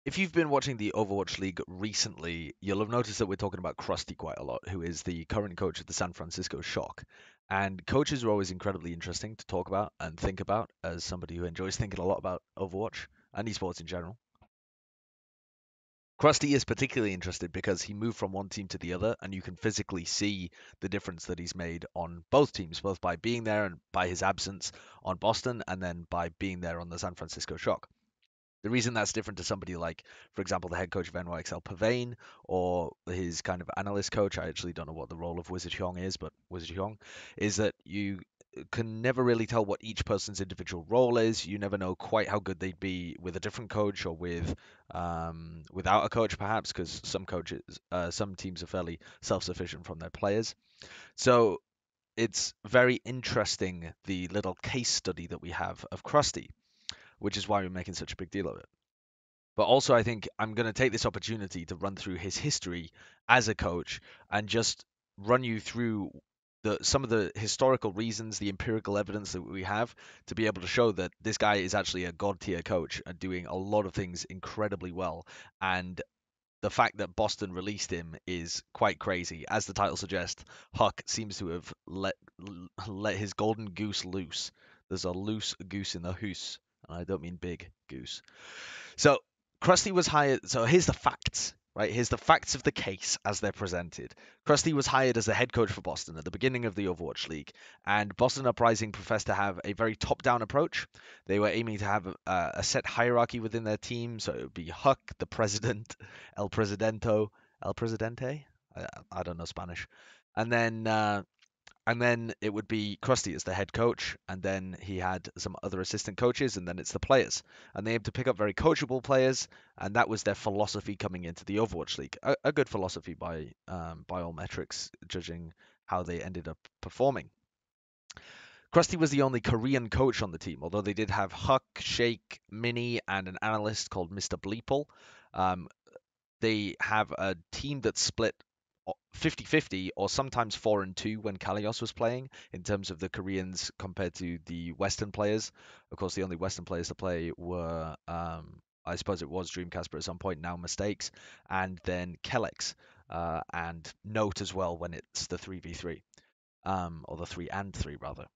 If you've been watching the Overwatch League recently, you'll have noticed that we're talking about Crusty quite a lot, who is the current coach of the San Francisco Shock. And coaches are always incredibly interesting to talk about and think about as somebody who enjoys thinking a lot about Overwatch and esports in general. Krusty is particularly interested because he moved from one team to the other, and you can physically see the difference that he's made on both teams, both by being there and by his absence on Boston, and then by being there on the San Francisco Shock. The reason that's different to somebody like, for example, the head coach of NYXL Pavane or his kind of analyst coach, I actually don't know what the role of Wizard Hyong is, but Wizard Hyong, is that you can never really tell what each person's individual role is. You never know quite how good they'd be with a different coach or with without a coach, perhaps, because some teams are fairly self-sufficient from their players. So it's very interesting the little case study that we have of Krusty, which is why we're making such a big deal of it. But also, I think I'm going to take this opportunity to run through his history as a coach and just run you through some of the historical reasons, the empirical evidence that we have to be able to show that this guy is actually a god tier coach and doing a lot of things incredibly well. And the fact that Boston released him is quite crazy. As the title suggests, Huck seems to have let his golden goose loose. There's a loose goose in the hoose, and I don't mean big goose. So Krusty was hired. So here's the facts, right? Here's the facts of the case as they're presented. Krusty was hired as the head coach for Boston at the beginning of the Overwatch League, and Boston Uprising professed to have a very top-down approach. They were aiming to have a set hierarchy within their team, so it would be Huck, the president, El Presidento, El Presidente. I don't know Spanish, and then it would be Krusty as the head coach, and then he had some other assistant coaches, and then it's the players. And they aimed to pick up very coachable players, and that was their philosophy coming into the Overwatch League. A good philosophy by all metrics, judging how they ended up performing. Krusty was the only Korean coach on the team, although they did have Huck, Shake, Minnie, and an analyst called Mr. Bleeple. Um, they have a team that's split 50-50 or sometimes 4 and 2 when Kalios was playing in terms of the Koreans compared to the Western players. Of course, the only Western players to play were, I suppose it was Dreamcast, but at some point now Mistakes, and then Kellex, and Note as well when it's the 3v3, or the 3 and 3 rather.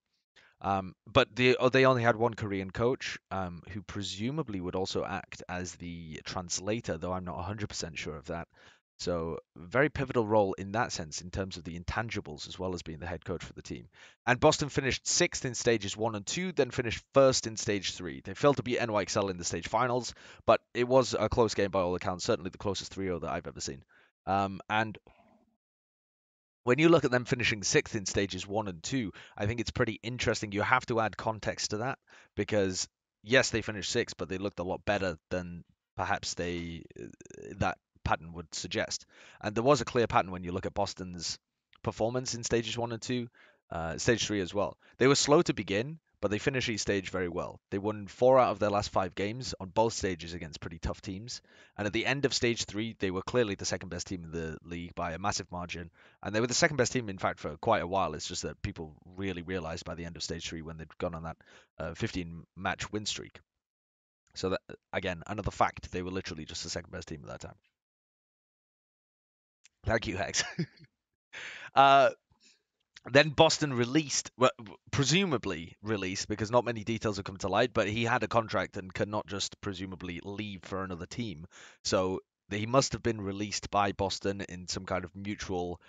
But they only had one Korean coach, who presumably would also act as the translator, though I'm not 100% sure of that. So very pivotal role in that sense in terms of the intangibles as well as being the head coach for the team. And Boston finished sixth in stages 1 and 2, then finished first in stage 3. They failed to beat NYXL in the stage finals, but it was a close game by all accounts, certainly the closest 3-0 that I've ever seen. And when you look at them finishing sixth in stages 1 and 2, I think it's pretty interesting. You have to add context to that because yes, they finished sixth, but they looked a lot better than perhaps that pattern would suggest. And there was a clear pattern when you look at Boston's performance in stages 1 and 2, stage 3 as well. They were slow to begin, but they finished each stage very well. They won 4 out of their last 5 games on both stages against pretty tough teams. And at the end of stage 3, they were clearly the second best team in the league by a massive margin. And they were the second best team, in fact, for quite a while. It's just that people really realized by the end of stage 3 when they'd gone on that 15 match win streak. So that, again, another fact, they were literally just the second best team at that time. Thank you, Hex. uh, then Boston released, well, presumably released, because not many details have come to light, but he had a contract and cannot just presumably leave for another team. So he must have been released by Boston in some kind of mutual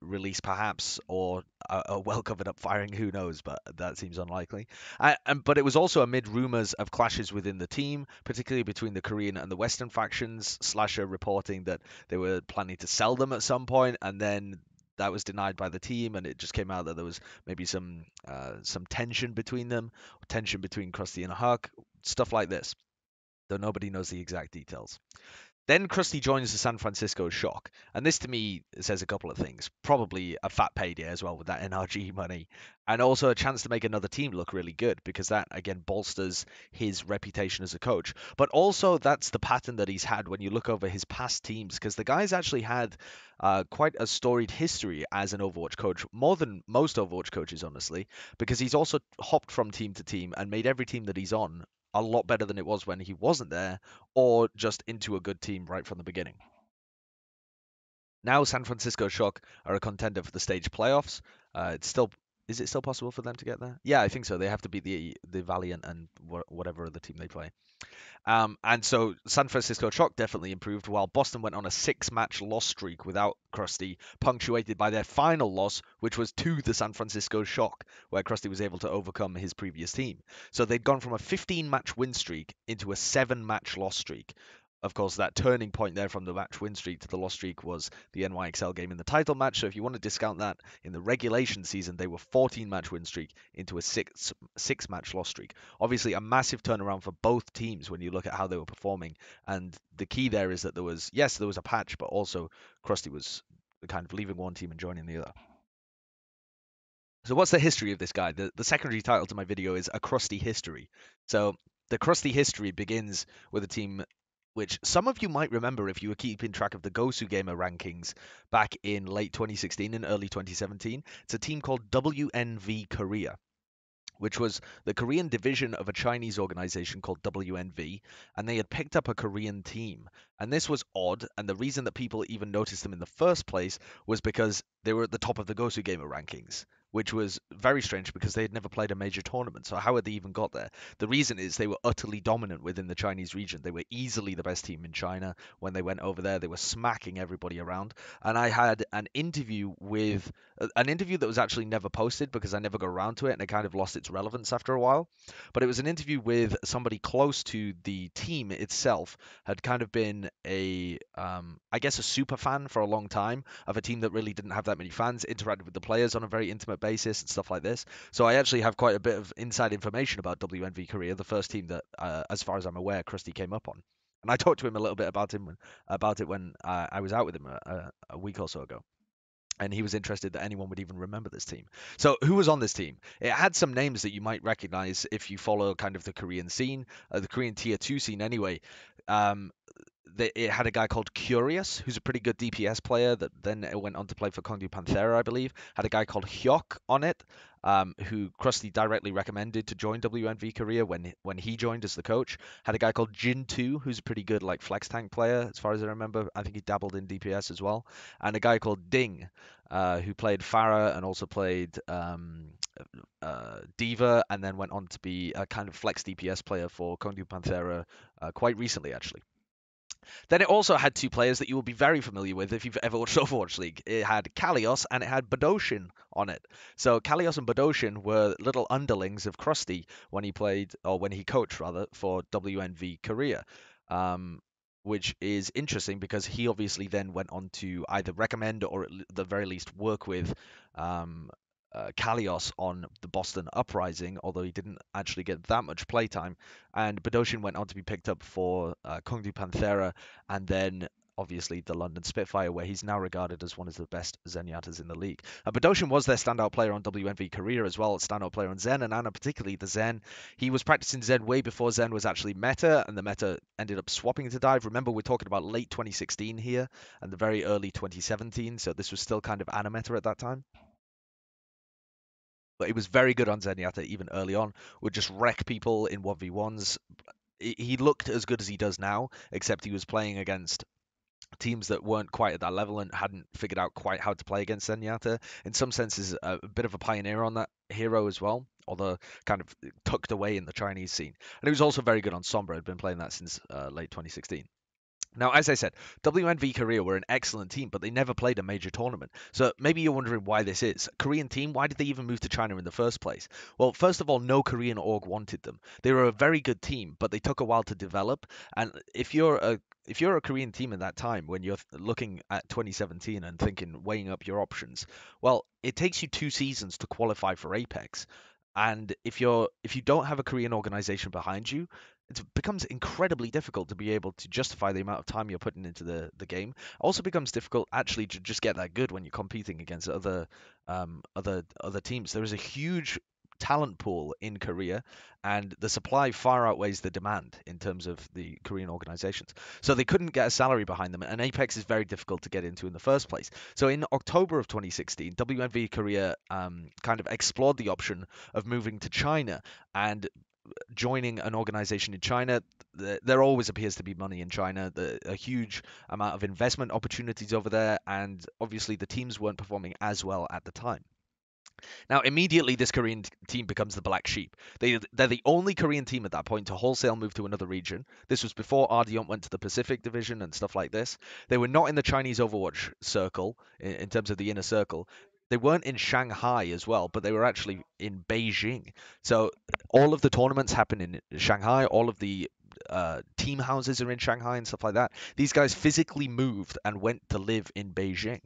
release, perhaps, or a well covered up firing. Who knows? But that seems unlikely. But it was also amid rumors of clashes within the team, particularly between the Korean and the Western factions. Slasher reporting that they were planning to sell them at some point, and then that was denied by the team, and it just came out that there was maybe some tension between them, tension between Krusty and Huck, stuff like this, though nobody knows the exact details. Then Krusty joins the San Francisco Shock, and this to me says a couple of things. Probably a fat payday as well with that NRG money, and also a chance to make another team look really good because that again bolsters his reputation as a coach. But also that's the pattern that he's had when you look over his past teams, because the guy's actually had quite a storied history as an Overwatch coach, more than most Overwatch coaches, honestly, because he's also hopped from team to team and made every team that he's on a lot better than it was when he wasn't there, or just into a good team right from the beginning. Now San Francisco Shock are a contender for the stage playoffs. It's still Is it still possible for them to get there? Yeah, I think so. They have to beat the Valiant and whatever other team they play. And so San Francisco Shock definitely improved, while Boston went on a 6-match loss streak without Crusty, punctuated by their final loss, which was to the San Francisco Shock, where Crusty was able to overcome his previous team. So they'd gone from a 15-match win streak into a 7-match loss streak. Of course, that turning point there from the match win streak to the loss streak was the NYXL game in the title match. So if you want to discount that, in the regulation season, they were 14-match win streak into a six-match loss streak. Obviously, a massive turnaround for both teams when you look at how they were performing. And the key there is that there was a patch, but also Krusty was kind of leaving one team and joining the other. So what's the history of this guy? The secondary title to my video is A Crusty History. So the Crusty History begins with a team which some of you might remember if you were keeping track of the Gosu Gamer rankings back in late 2016 and early 2017. It's a team called wNv Korea, which was the Korean division of a Chinese organization called wNv, and they had picked up a Korean team. And this was odd, and the reason that people even noticed them in the first place was because they were at the top of the Gosu Gamer rankings, which was very strange because they had never played a major tournament. So how had they even got there? The reason is they were utterly dominant within the Chinese region. They were easily the best team in China. When they went over there, they were smacking everybody around. And I had an interview that was actually never posted because I never got around to it, and it kind of lost its relevance after a while. But it was an interview with somebody close to the team itself, had kind of been I guess a super fan for a long time of a team that really didn't have that many fans, interacted with the players on a very intimate basis and stuff like this. So I actually have quite a bit of inside information about wNv Korea, the first team that, as far as I'm aware, Krusty came up on. And I talked to him a little bit about it when I was out with him a week or so ago, and he was interested that anyone would even remember this team. So who was on this team? It had some names that you might recognize if you follow kind of the Korean scene, the Korean tier 2 scene anyway. Um, it had a guy called Curious, who's a pretty good DPS player that then went on to play for Kongdu Panthera, I believe. Had a guy called Hyok on it, who Krusty directly recommended to join wNv Korea when he joined as the coach. Had a guy called Jin2, who's a pretty good like flex tank player, as far as I remember. I think he dabbled in DPS as well. And a guy called Ding, who played Pharah and also played Diva, and then went on to be a kind of flex DPS player for Kongdu Panthera quite recently, actually. Then it also had two players that you will be very familiar with if you've ever watched Overwatch League. It had Kalios and it had Badoshin on it. So Kalios and Badoshin were little underlings of Krusty when he played, or when he coached rather, for wNv Korea. Which is interesting because he obviously then went on to either recommend or at the very least work with Kalios on the Boston Uprising, although he didn't actually get that much playtime. And Badoshin went on to be picked up for Kongdu Panthera, and then obviously the London Spitfire, where he's now regarded as one of the best Zenyatas in the league. Badoshin was their standout player on wNv Korea as well, standout player on Zen, and Anna particularly the Zen. He was practicing Zen way before Zen was actually meta, and the meta ended up swapping to Dive. Remember, we're talking about late 2016 here, and the very early 2017, so this was still kind of Anna meta at that time. But he was very good on Zenyatta even early on, would just wreck people in 1v1s. He looked as good as he does now, except he was playing against teams that weren't quite at that level and hadn't figured out quite how to play against Zenyatta. In some senses, a bit of a pioneer on that hero as well, although kind of tucked away in the Chinese scene. And he was also very good on Sombra, had been playing that since late 2016. Now, as I said, wNv Korea were an excellent team, but they never played a major tournament. So maybe you're wondering why this is. Korean team, why did they even move to China in the first place? Well, first of all, no Korean org wanted them. They were a very good team, but they took a while to develop. And if you're a Korean team in that time, when you're looking at 2017 and thinking, weighing up your options, well, it takes you 2 seasons to qualify for Apex. And if you don't have a Korean organization behind you, it becomes incredibly difficult to be able to justify the amount of time you're putting into the game. It also becomes difficult actually to just get that good when you're competing against other teams. There is a huge talent pool in Korea, and the supply far outweighs the demand in terms of the Korean organizations. So they couldn't get a salary behind them, and Apex is very difficult to get into in the first place. So in October of 2016, wNv Korea kind of explored the option of moving to China and joining an organization in China, there always appears to be money in China, a huge amount of investment opportunities over there, and obviously the teams weren't performing as well at the time. Now, immediately, this Korean team becomes the black sheep. They're the only Korean team at that point to wholesale move to another region. This was before Ardiont went to the Pacific Division and stuff like this. They were not in the Chinese Overwatch circle, in terms of the inner circle. They weren't in Shanghai as well, but they were actually in Beijing. So all of the tournaments happen in Shanghai. All of the team houses are in Shanghai and stuff like that. These guys physically moved and went to live in Beijing.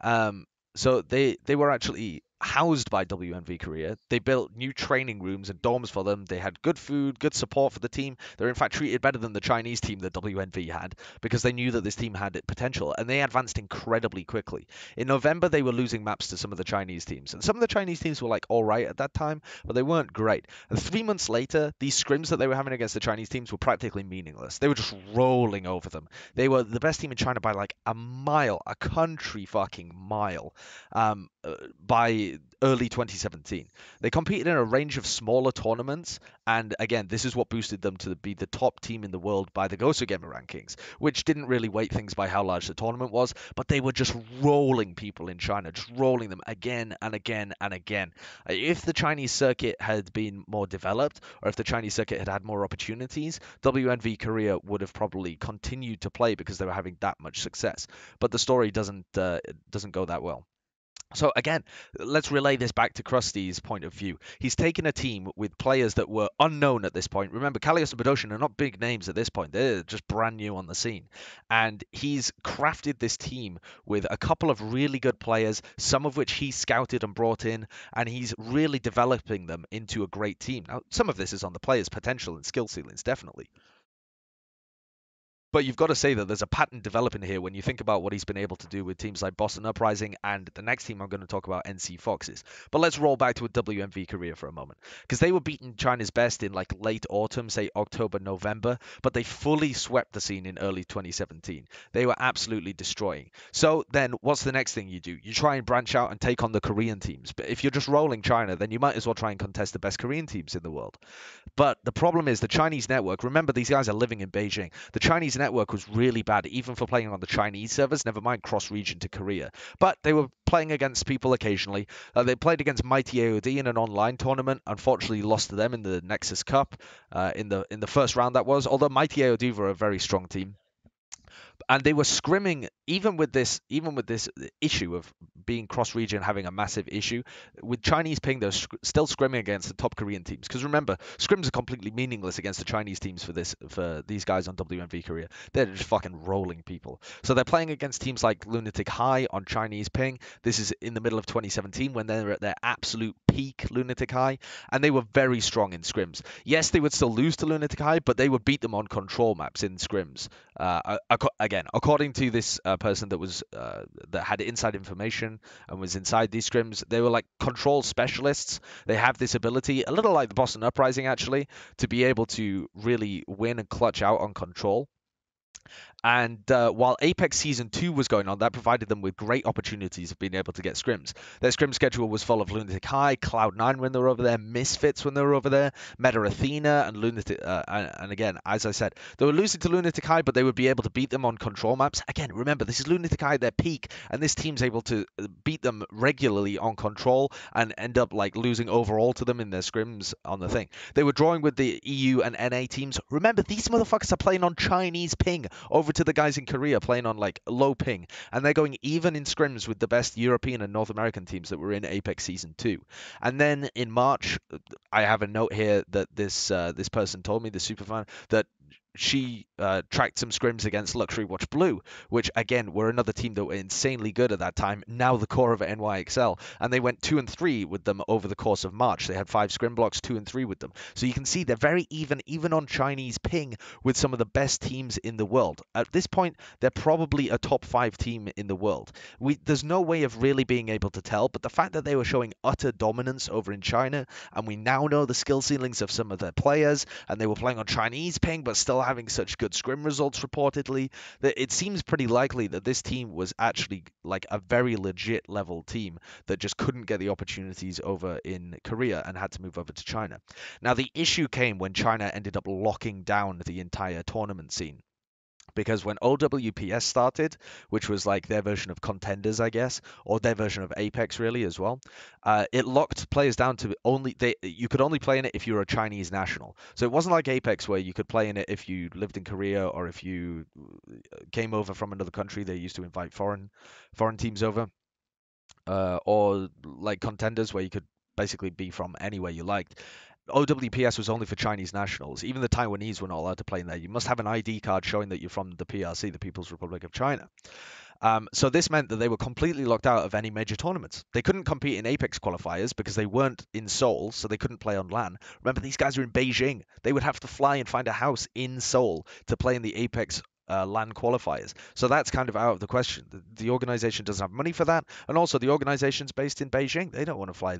Um, so they were actually housed by wNv Korea. They built new training rooms and dorms for them. They had good food, good support for the team. They were in fact treated better than the Chinese team that wNv had because they knew that this team had potential and they advanced incredibly quickly. In November, they were losing maps to some of the Chinese teams, and some of the Chinese teams were like all right at that time, but they weren't great. And 3 months later, these scrims that they were having against the Chinese teams were practically meaningless. They were just rolling over them. They were the best team in China by like a mile, a country fucking mile, by early 2017. They competed in a range of smaller tournaments, and again, this is what boosted them to be the top team in the world by the Gosu Gamer rankings, which didn't really weight things by how large the tournament was, but they were just rolling people in China, just rolling them again and again and again. If the Chinese circuit had been more developed, or if the Chinese circuit had had more opportunities, wNv Korea would have probably continued to play because they were having that much success. But the story doesn't go that well. So again, let's relay this back to Krusty's point of view. He's taken a team with players that were unknown at this point. Remember, Kalios and Badoshin are not big names at this point. They're just brand new on the scene. And he's crafted this team with a couple of really good players, some of which he scouted and brought in, and he's really developing them into a great team. Now, some of this is on the players' potential and skill ceilings, definitely. But you've got to say that there's a pattern developing here when you think about what he's been able to do with teams like Boston Uprising and the next team I'm going to talk about, NC Foxes. But let's roll back to a wNv Korea for a moment, because they were beating China's best in like late autumn, say October, November, but they fully swept the scene in early 2017. They were absolutely destroying. So then what's the next thing you do? You try and branch out and take on the Korean teams. But if you're just rolling China, then you might as well try and contest the best Korean teams in the world. But the problem is the Chinese network, remember these guys are living in Beijing. The Chinese network was really bad, even for playing on the Chinese servers, never mind cross-region to Korea. But they were playing against people occasionally. They played against Mighty AOD in an online tournament, unfortunately lost to them in the Nexus Cup in the first round that was, although Mighty AOD were a very strong team. And they were scrimming even with this issue of being cross region having a massive issue with Chinese ping. They're still scrimming against the top Korean teams, because remember, scrims are completely meaningless against the Chinese teams for these guys on wNv Korea. They're just fucking rolling people. So they're playing against teams like Lunatic High on Chinese ping. This is in the middle of 2017 when they're at their absolute peak, Lunatic High, and they were very strong in scrims. Yes, they would still lose to Lunatic High, but they would beat them on control maps in scrims. Again, according to this person that had inside information and was inside these scrims, they were like control specialists. They have this ability, a little like the Boston Uprising actually, to be able to really win and clutch out on control. And while Apex Season 2 was going on, that provided them with great opportunities of being able to get scrims. Their scrim schedule was full of Lunatic High, Cloud9 when they were over there, Misfits when they were over there, Meta Athena, and Lunatic. And again, as I said, they were losing to Lunatic High, but they would be able to beat them on control maps. Again, remember, this is Lunatic High at their peak, and this team's able to beat them regularly on control and end up like losing overall to them in their scrims on the thing. They were drawing with the EU and NA teams. Remember, these motherfuckers are playing on Chinese ping over to the guys in Korea playing on like low ping, and they're going even in scrims with the best European and North American teams that were in Apex Season 2. And then in March, I have a note here that this person told me, the superfan, that she tracked some scrims against Luxury Watch Blue, which again were another team that were insanely good at that time, now the core of NYXL, and they went 2-3 with them over the course of March. They had 5 scrim blocks, 2-3 with them. So you can see they're very even on Chinese ping with some of the best teams in the world. At this point, they're probably a top 5 team in the world. There's no way of really being able to tell, but the fact that they were showing utter dominance over in China, and we now know the skill ceilings of some of their players, and they were playing on Chinese ping, but still having such good scrim results reportedly, that it seems pretty likely that this team was actually like a very legit level team that just couldn't get the opportunities over in Korea and had to move over to China. Now, the issue came when China ended up locking down the entire tournament scene, because when OWPS started, which was like their version of Contenders, I guess, or their version of Apex really as well, it locked players down to only you could only play in it if you were a Chinese national. So it wasn't like Apex where you could play in it if you lived in Korea or if you came over from another country. They used to invite foreign teams over, or like Contenders where you could basically be from anywhere you liked. OWPS was only for Chinese nationals. Even the Taiwanese were not allowed to play in there. You must have an ID card showing that you're from the PRC, the People's Republic of China. So this meant that they were completely locked out of any major tournaments. They couldn't compete in Apex qualifiers because they weren't in Seoul, so they couldn't play on LAN. Remember, these guys are in Beijing. They would have to fly and find a house in Seoul to play in the Apex LAN qualifiers. So that's kind of out of the question. The organization doesn't have money for that, and also the organization's based in Beijing. They don't want to fly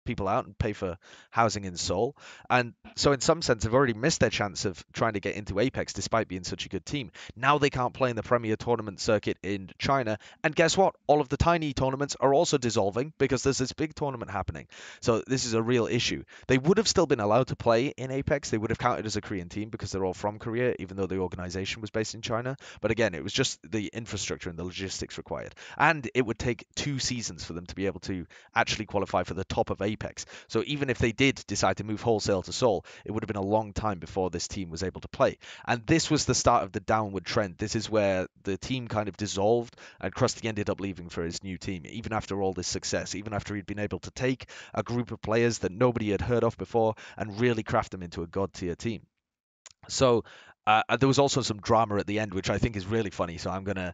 people out and pay for housing in Seoul. And so, in some sense, they've already missed their chance of trying to get into Apex despite being such a good team. Now they can't play in the Premier Tournament circuit in China. And guess what? All of the tiny tournaments are also dissolving because there's this big tournament happening. So, this is a real issue. They would have still been allowed to play in Apex. They would have counted as a Korean team because they're all from Korea, even though the organization was based in China. But again, it was just the infrastructure and the logistics required. And it would take 2 seasons for them to be able to actually qualify for the top of Apex. So even if they did decide to move wholesale to Seoul, it would have been a long time before this team was able to play. And this was the start of the downward trend. This is where the team kind of dissolved and Krusty ended up leaving for his new team, even after all this success, even after he'd been able to take a group of players that nobody had heard of before and really craft them into a god tier team. So there was also some drama at the end, which I think is really funny. So I'm gonna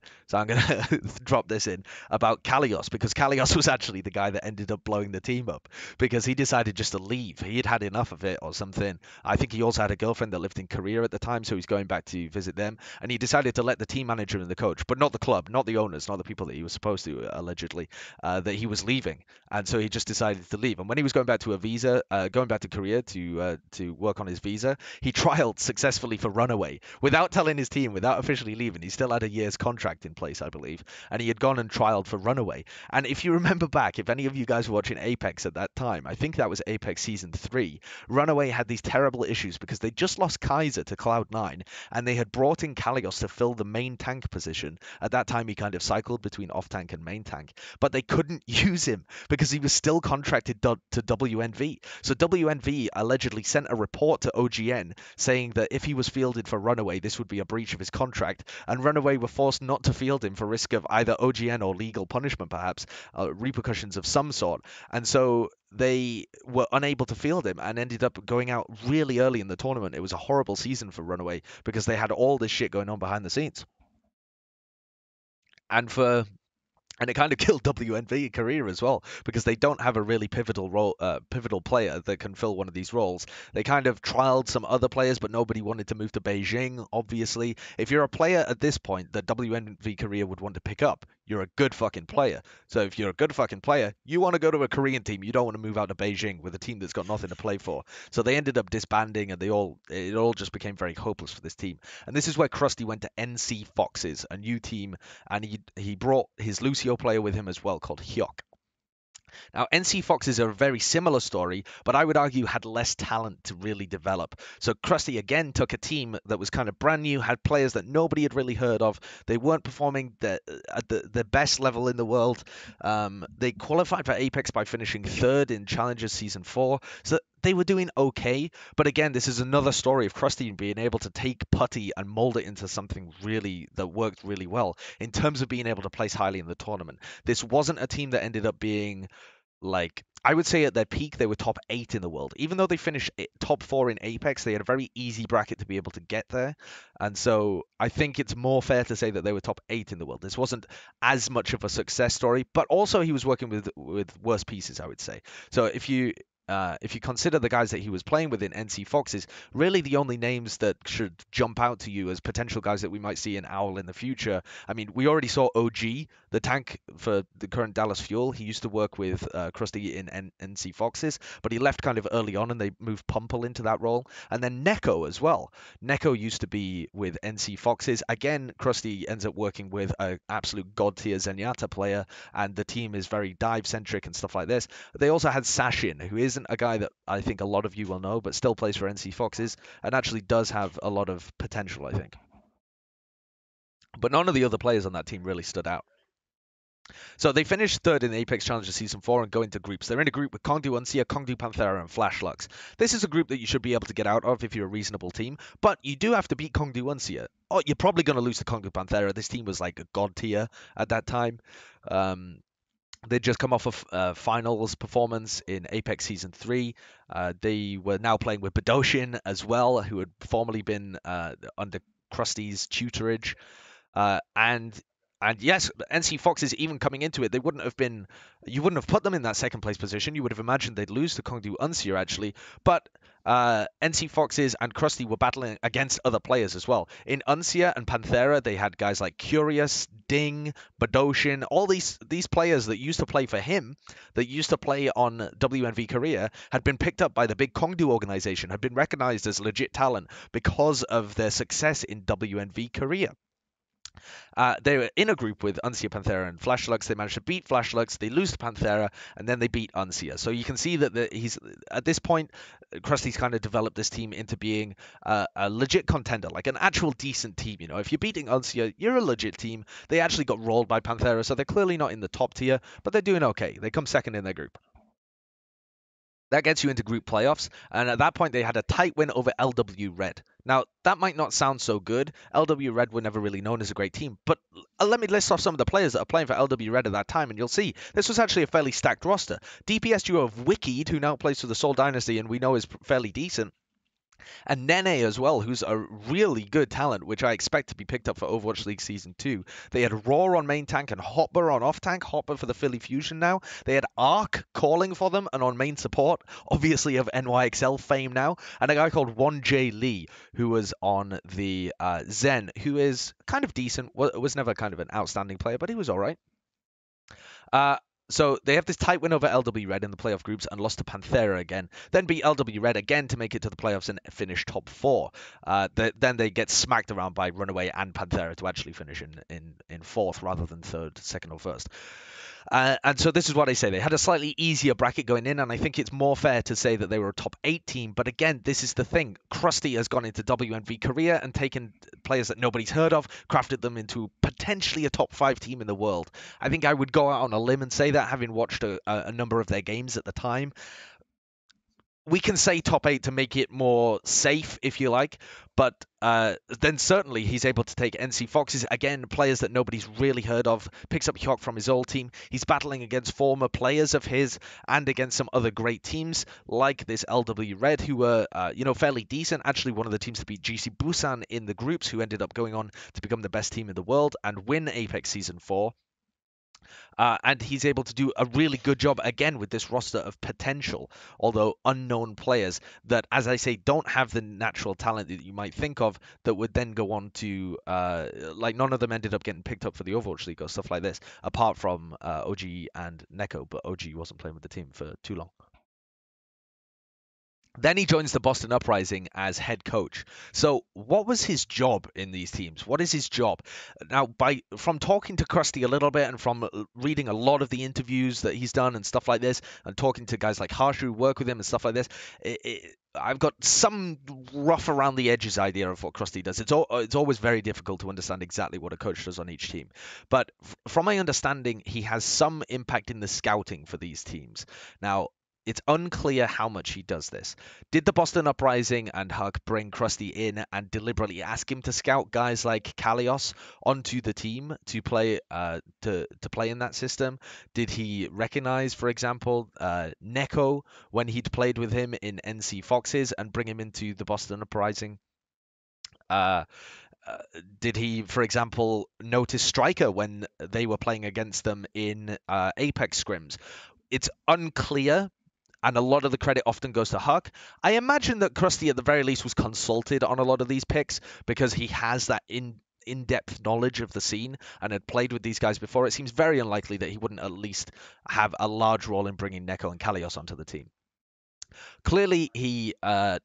drop this in about Kalios, because Kalios was actually the guy that ended up blowing the team up because he decided just to leave. He had had enough of it or something. I think he also had a girlfriend that lived in Korea at the time, so he's going back to visit them. And he decided to let the team manager and the coach, but not the club, not the owners, not the people that he was supposed to, allegedly, that he was leaving. And so he just decided to leave. And when he was going back to going back to Korea to work on his visa, he trialed successfully for Runaway without telling his team, without officially leaving. He still had a year's contract in place, I believe, and he had gone and trialed for Runaway. And if you remember back, if any of you guys were watching Apex at that time, I think that was Apex Season 3, Runaway had these terrible issues because they just lost Kaiser to Cloud9, and they had brought in Kalios to fill the main tank position. At that time, he kind of cycled between off-tank and main tank, but they couldn't use him because he was still contracted to wNv. So wNv allegedly sent a report to OGN saying that if he was fielded for Runaway, this would be a breach of his contract, and Runaway were forced not to field him for risk of either OGN or legal punishment, perhaps, repercussions of some sort. And so they were unable to field him and ended up going out really early in the tournament. It was a horrible season for Runaway because they had all this shit going on behind the scenes. And for and it kind of killed wNV career as well because they don't have a really pivotal player that can fill one of these roles. They kind of trialed some other players, but nobody wanted to move to Beijing. Obviously, if you're a player at this point that wNV career would want to pick up, you're a good fucking player. So if you're a good fucking player, you want to go to a Korean team. You don't want to move out to Beijing with a team that's got nothing to play for. So they ended up disbanding, and it all just became very hopeless for this team. And this is where Krusty went to NC Foxes, a new team, and he brought his Lucio player with him as well, called Hyok. Now, NC Foxes are a very similar story, but I would argue had less talent to really develop. So Krusty again took a team that was kind of brand new, had players that nobody had really heard of. They weren't performing at the best level in the world. They qualified for Apex by finishing third in Challengers Season 4. So they were doing okay, but again, this is another story of Krusty being able to take putty and mold it into something really that worked really well in terms of being able to place highly in the tournament. This wasn't a team that ended up being like, I would say at their peak, they were top 8 in the world. Even though they finished top 4 in Apex, they had a very easy bracket to be able to get there. And so I think it's more fair to say that they were top 8 in the world. This wasn't as much of a success story, but also he was working with worse pieces, I would say. So if you consider the guys that he was playing with in NC Foxes, really the only names that should jump out to you as potential guys that we might see in Owl in the future. I mean, we already saw OG, the tank for the current Dallas Fuel. He used to work with Crusty in NC Foxes, but he left kind of early on and they moved Pumple into that role. And then Neko as well. Neko used to be with NC Foxes. Again, Crusty ends up working with an absolute god tier Zenyatta player, and the team is very dive centric and stuff like this. They also had Sashin, who isn't a guy that I think a lot of you will know, but still plays for NC Foxes and actually does have a lot of potential, I think. But none of the other players on that team really stood out. So they finished third in the Apex Challenger Season 4 and go into groups. They're in a group with Kongdu Uncia, Kongdu Panthera, and Flashlux. This is a group that you should be able to get out of if you're a reasonable team, but you do have to beat Kongdu Uncia. Oh, you're probably going to lose to Kongdu Panthera. This team was like a god tier at that time. They'd just come off of finals performance in Apex Season 3. They were now playing with Badoshin as well, who had formerly been under Krusty's tutorage. And yes, NC Foxes even coming into it, you wouldn't have put them in that second place position. You would have imagined they'd lose to Kongdu Uncia actually, but NC Foxes and Crusty were battling against other players as well. In Uncia and Panthera, they had guys like Curious, Ding, Badoshin, all these players that used to play for him, that used to play on wNv.kr, had been picked up by the big Kongdu organization, had been recognized as legit talent because of their success in wNv.kr. They were in a group with Uncia, Panthera, and Flashlux. They managed to beat Flashlux. They lose to Panthera, and then they beat Uncia. So you can see that he's at this point, Krusty's kind of developed this team into being a legit contender, like an actual decent team. You know, if you're beating Uncia, you're a legit team. They actually got rolled by Panthera, so they're clearly not in the top tier, but they're doing okay. They come second in their group. That gets you into group playoffs, and at that point they had a tight win over LW Red. Now, that might not sound so good. LW Red were never really known as a great team, but let me list off some of the players that are playing for LW Red at that time, and you'll see this was actually a fairly stacked roster. DPS duo of Wicked, who now plays for the Soul Dynasty and we know is fairly decent, and Nene as well, who's a really good talent, which I expect to be picked up for Overwatch League Season 2. They had Raw on main tank and Hopper on off tank. Hopper for the Philly Fusion now. They had Ark calling for them and on main support, obviously of NYXL fame now. And a guy called 1J Lee, who was on the Zen, who is kind of decent. Was never kind of an outstanding player, but he was all right. So they have this tight win over LW Red in the playoff groups and lost to Panthera again. Then beat LW Red again to make it to the playoffs and finish top 4. Then they get smacked around by Runaway and Panthera to actually finish in 4th rather than 3rd, 2nd or 1st. And so this is what I say. They had a slightly easier bracket going in, and I think it's more fair to say that they were a top 8 team. But again, this is the thing. Crusty has gone into wNv.kr and taken players that nobody's heard of, crafted them into potentially a top 5 team in the world. I think I would go out on a limb and say that, having watched a number of their games at the time. We can say top 8 to make it more safe, if you like, but then certainly he's able to take NC Foxes, again, players that nobody's really heard of, picks up Hyok from his old team. He's battling against former players of his and against some other great teams, like this LW Red, who were, fairly decent. Actually, one of the teams to beat GC Busan in the groups, who ended up going on to become the best team in the world and win Apex Season 4. And he's able to do a really good job again with this roster of potential, although unknown players that, as I say, don't have the natural talent that you might think of that would then go on to, like none of them ended up getting picked up for the Overwatch League or stuff like this, apart from OG and Neko, but OG wasn't playing with the team for too long. Then he joins the Boston Uprising as head coach. So what was his job in these teams? What is his job? Now, from talking to Crusty a little bit and from reading a lot of the interviews that he's done and stuff like this, and talking to guys like Harshu who work with him and stuff like this, I've got some rough around the edges idea of what Crusty does. It's always very difficult to understand exactly what a coach does on each team. But from my understanding, he has some impact in the scouting for these teams. Now, it's unclear how much he does this. Did the Boston Uprising and Huck bring Crusty in and deliberately ask him to scout guys like Kalios onto the team to play to play in that system? Did he recognize, for example, Neko when he'd played with him in NC Foxes and bring him into the Boston Uprising? Did he, for example, notice Striker when they were playing against them in Apex scrims? It's unclear. And a lot of the credit often goes to Huck. I imagine that Krusty at the very least was consulted on a lot of these picks because he has that in-depth knowledge of the scene and had played with these guys before. It seems very unlikely that he wouldn't at least have a large role in bringing Neko and Kalios onto the team. Clearly, he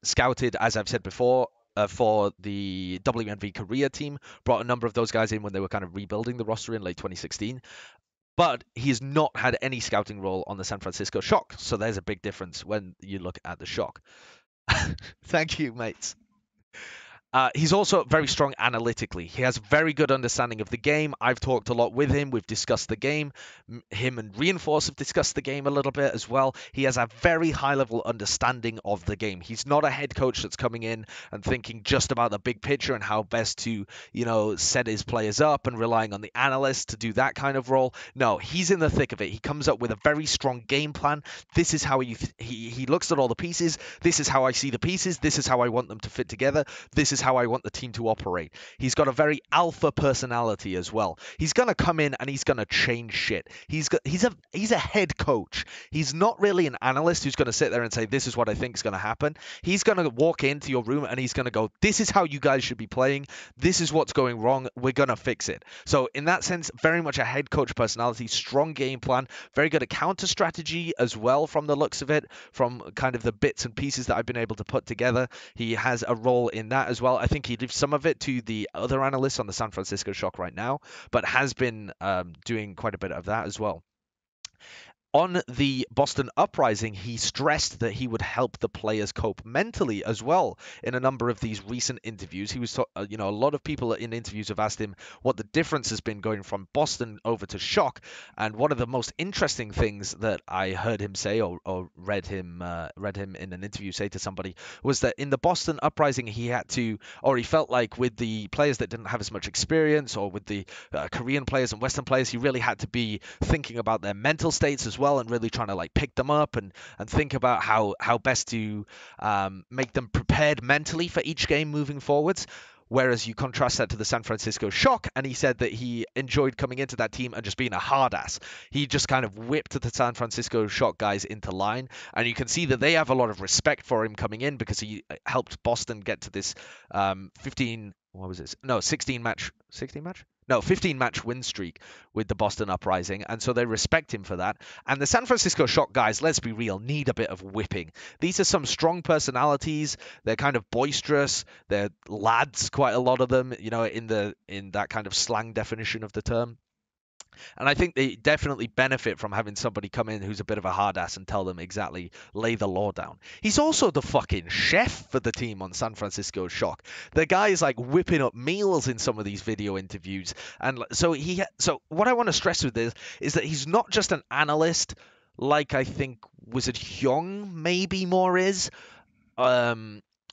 scouted, as I've said before, for the wNv Korea team, brought a number of those guys in when they were kind of rebuilding the roster in late 2016. But he has not had any scouting role on the San Francisco Shock. So there's a big difference when you look at the Shock. Thank you, mates. He's also very strong analytically. He has very good understanding of the game. I've talked a lot with him. We've discussed the game. Him and Reinforce have discussed the game a little bit as well. He has a very high level understanding of the game. He's not a head coach that's coming in and thinking just about the big picture and how best to, set his players up and relying on the analysts to do that kind of role. No, he's in the thick of it. He comes up with a very strong game plan. This is how he looks at all the pieces. This is how I see the pieces. This is how I want them to fit together. This is how I want the team to operate. He's got a very alpha personality as well. He's going to come in and he's going to change shit. He's a head coach. He's not really an analyst who's going to sit there and say, this is what I think is going to happen. He's going to walk into your room and he's going to go, this is how you guys should be playing. This is what's going wrong. We're going to fix it. So in that sense, very much a head coach personality, strong game plan, very good at counter strategy as well from the looks of it, from kind of the bits and pieces that I've been able to put together. He has a role in that as well. I think he leaves some of it to the other analysts on the San Francisco Shock right now, but has been doing quite a bit of that as well. On the Boston Uprising, he stressed that he would help the players cope mentally as well in a number of these recent interviews. He was, a lot of people in interviews have asked him what the difference has been going from Boston over to Shock. And one of the most interesting things that I heard him say or read him in an interview say to somebody was that in the Boston Uprising, he felt like with the players that didn't have as much experience or with the Korean players and Western players, he really had to be thinking about their mental states as well and really trying to like pick them up and think about how best to make them prepared mentally for each game moving forwards. Whereas you contrast that to the San Francisco Shock, and he said that he enjoyed coming into that team and just being a hard ass. He just kind of whipped the San Francisco Shock guys into line, and you can see that they have a lot of respect for him coming in because he helped Boston get to this 15 match win streak with the Boston Uprising, and so they respect him for that. And the San Francisco Shock guys, let's be real, need a bit of whipping. These are some strong personalities. They're kind of boisterous. They're lads, quite a lot of them, in that kind of slang definition of the term. And I think they definitely benefit from having somebody come in who's a bit of a hard ass and tell them exactly, lay the law down. He's also the fucking chef for the team on San Francisco Shock. The guy is like whipping up meals in some of these video interviews. And so what I want to stress with this is that he's not just an analyst like I think Wizard Hyung maybe more is.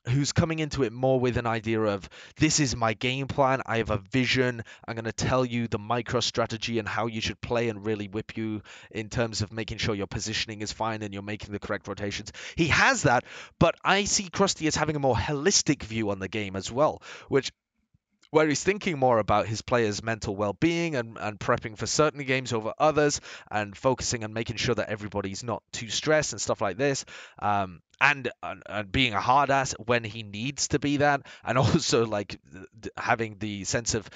Who's coming into it more with an idea of, this is my game plan, I have a vision, I'm going to tell you the micro strategy and how you should play and really whip you in terms of making sure your positioning is fine and you're making the correct rotations. He has that, but I see Krusty as having a more holistic view on the game as well, where he's thinking more about his players' mental well-being and prepping for certain games over others and focusing on making sure that everybody's not too stressed and stuff like this. And being a hard ass when he needs to be that, and also like having the sense of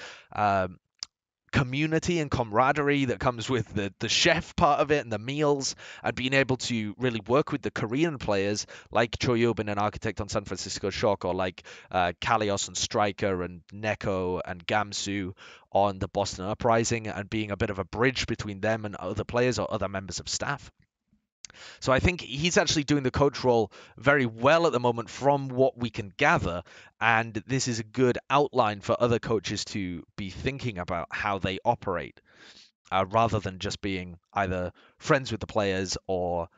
community and camaraderie that comes with the chef part of it and the meals, and being able to really work with the Korean players like Choyobin and Architect on San Francisco Shock, or like Kalios and Striker and Neko and Gamsu on the Boston Uprising, and being a bit of a bridge between them and other players or other members of staff. So I think he's actually doing the coach role very well at the moment from what we can gather. And this is a good outline for other coaches to be thinking about how they operate, rather than just being either friends with the players or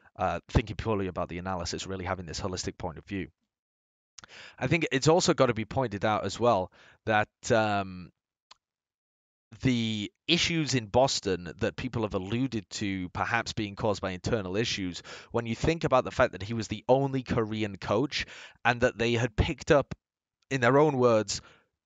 thinking purely about the analysis, really having this holistic point of view. I think it's also got to be pointed out as well that the issues in Boston that people have alluded to perhaps being caused by internal issues, when you think about the fact that he was the only Korean coach and that they had picked up, in their own words,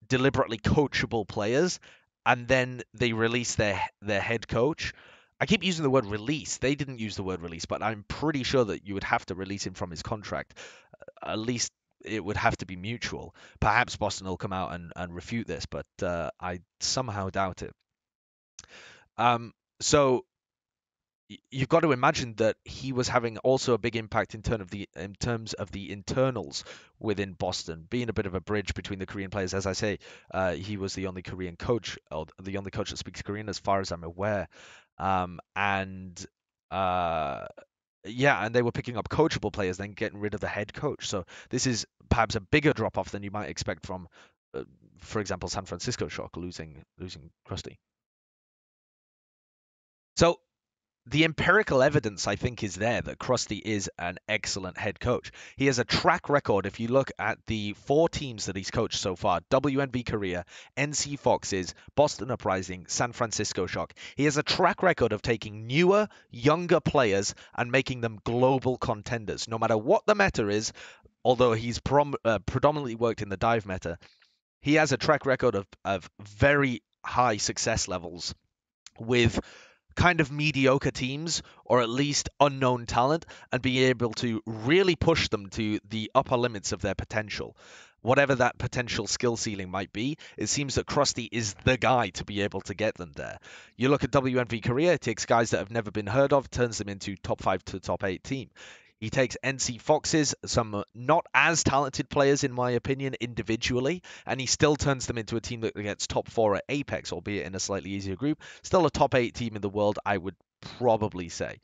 deliberately coachable players, and then they released their head coach, I keep using the word release. They didn't use the word release, but I'm pretty sure that you would have to release him from his contract. At least it would have to be mutual. Perhaps Boston will come out and refute this, but I somehow doubt it. So you've got to imagine that he was having also a big impact in terms of the internals within Boston, being a bit of a bridge between the Korean players. As I say, he was the only Korean coach, or the only coach that speaks Korean, as far as I'm aware. And yeah, and they were picking up coachable players, then getting rid of the head coach. So this is perhaps a bigger drop off than you might expect from, for example, San Francisco Shock losing Crusty. So the empirical evidence, I think, is there that Crusty is an excellent head coach. He has a track record. If you look at the 4 teams that he's coached so far, wNv.kr, NC Foxes, Boston Uprising, San Francisco Shock, he has a track record of taking newer, younger players and making them global contenders. No matter what the meta is, although he's predominantly worked in the dive meta, he has a track record of very high success levels with kind of mediocre teams or at least unknown talent and be able to really push them to the upper limits of their potential. Whatever that potential skill ceiling might be, it seems that Crusty is the guy to be able to get them there. You look at wNv Korea, it takes guys that have never been heard of, turns them into top 5 to top 8 team. He takes NC Foxes, some not as talented players in my opinion individually, and he still turns them into a team that gets top 4 at Apex, albeit in a slightly easier group. Still a top 8 team in the world, I would probably say.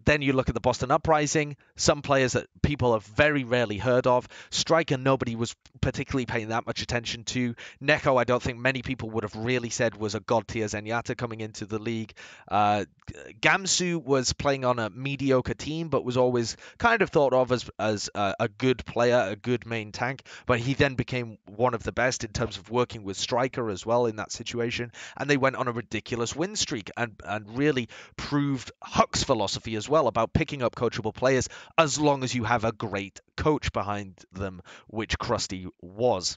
Then you look at the Boston Uprising, some players that people have very rarely heard of. Striker, nobody was particularly paying that much attention to. Neko, I don't think many people would have really said was a god tier Zenyatta coming into the league. Gamsu was playing on a mediocre team, but was always kind of thought of as a good player, a good main tank. But he then became one of the best in terms of working with Striker as well in that situation. And they went on a ridiculous win streak and really proved Huck's philosophy as well about picking up coachable players as long as you have a great coach behind them, which Crusty was.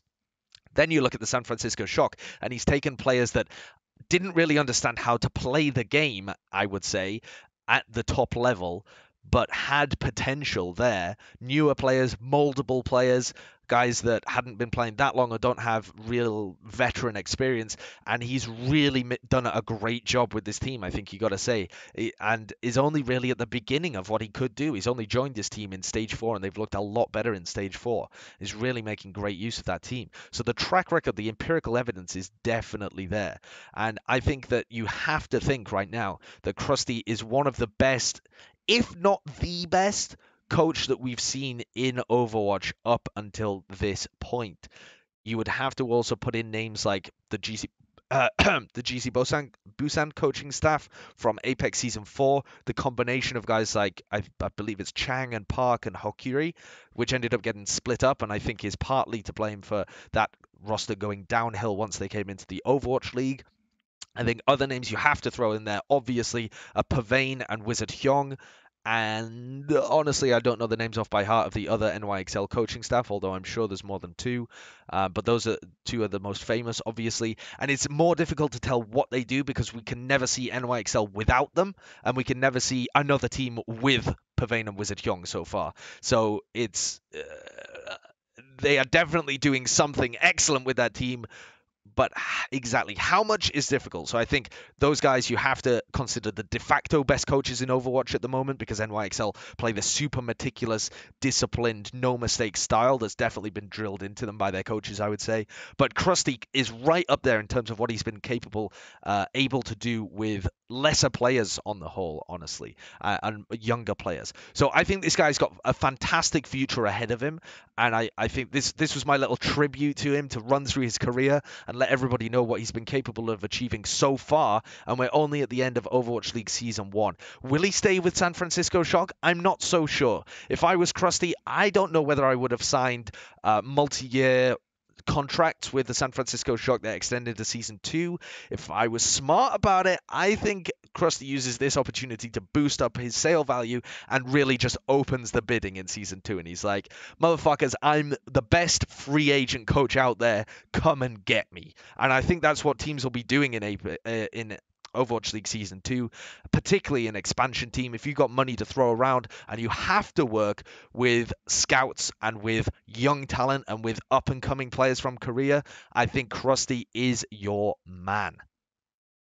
Then you look at the San Francisco Shock, and he's taken players that didn't really understand how to play the game, I would say, at the top level, but had potential there. Newer players, moldable players, guys that hadn't been playing that long or don't have real veteran experience, and he's really done a great job with this team, I think you got to say, and is only really at the beginning of what he could do. He's only joined this team in stage 4, and they've looked a lot better in stage 4. He's really making great use of that team. So the track record, the empirical evidence is definitely there, and I think that you have to think right now that Crusty is one of the best, if not the best, coach that we've seen in Overwatch up until this point. You would have to also put in names like the GC the GC Busan coaching staff from Apex Season 4, the combination of guys like, I believe it's Chang and Park and Hokuri, which ended up getting split up, and I think is partly to blame for that roster going downhill once they came into the Overwatch League. I think other names you have to throw in there, obviously, are Pavane and Wizard Hyung. And honestly, I don't know the names off by heart of the other NYXL coaching staff, although I'm sure there's more than 2. But those are 2 of the most famous, obviously. And it's more difficult to tell what they do because we can never see NYXL without them, and we can never see another team with Pavane and Wizard Hyung so far. So it's they are definitely doing something excellent with that team, but exactly how much is difficult. So I think those guys, you have to consider the de facto best coaches in Overwatch at the moment, because NYXL play the super meticulous, disciplined, no mistake style that's definitely been drilled into them by their coaches, I would say. But Crusty is right up there in terms of what he's been able to do with lesser players on the whole, honestly, and younger players. So I think this guy's got a fantastic future ahead of him, and I think this was my little tribute to him to run through his career and let everybody know what he's been capable of achieving so far, and we're only at the end of Overwatch League Season 1. Will he stay with San Francisco Shock? I'm not so sure. If I was Crusty, I don't know whether I would have signed multi-year contract with the San Francisco Shock that extended to Season 2. If I was smart about it, I think Crusty uses this opportunity to boost up his sale value and really just opens the bidding in Season 2. And he's like, motherfuckers, I'm the best free agent coach out there. Come and get me. And I think that's what teams will be doing in Overwatch League Season 2, particularly an expansion team, if you've got money to throw around and you have to work with scouts and with young talent and with up and coming players from Korea, I think Crusty is your man.